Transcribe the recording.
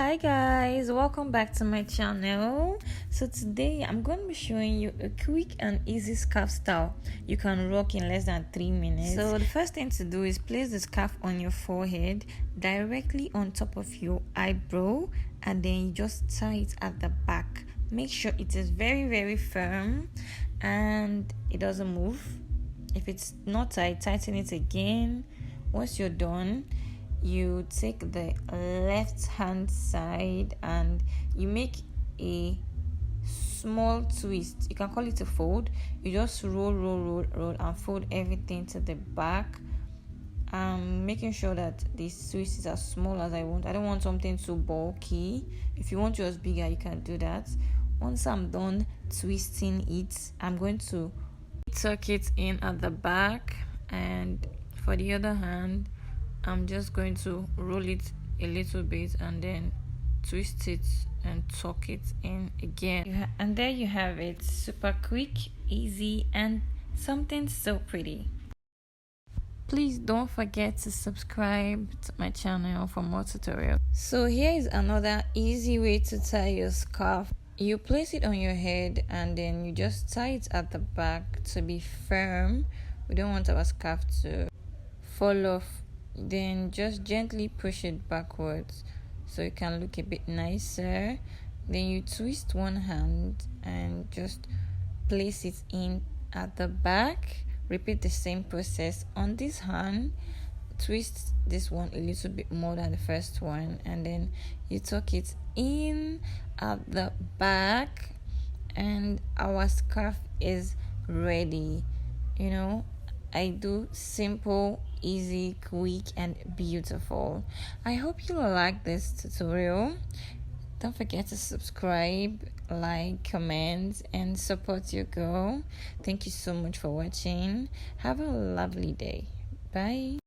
Hi guys, welcome back to my channel. So today I'm going to be showing you a quick and easy scarf style you can rock in less than 3 minutes. So the first thing to do is place the scarf on your forehead directly on top of your eyebrow, and then you just tie it at the back. Make sure it is very firm and it doesn't move. If it's not tight, tighten it again. Once you're done, you take the left hand side and you make a small twist. You can call it a fold. You just roll and fold everything to the back. Making sure that this twist is as small as I want. I don't want something too bulky. If you want yours bigger, you can do that. Once I'm done twisting it, I'm going to tuck it in at the back, and for the other hand I'm just going to roll it a little bit and then twist it and tuck it in again. And there you have it. Super quick, easy, and something so pretty. Please don't forget to subscribe to my channel for more tutorials. So here is another easy way to tie your scarf. You place it on your head and then you just tie it at the back to be firm. We don't want our scarf to fall off. Then just gently push it backwards so it can look a bit nicer. Then you twist one hand and just place it in at the back. Repeat the same process on this hand. Twist this one a little bit more than the first one, and then you tuck it in at the back, and our scarf is ready. I do simple, easy, quick, and beautiful. I hope you like this tutorial. Don't forget to subscribe, like, comment, and support your girl. Thank you so much for watching. Have a lovely day. Bye.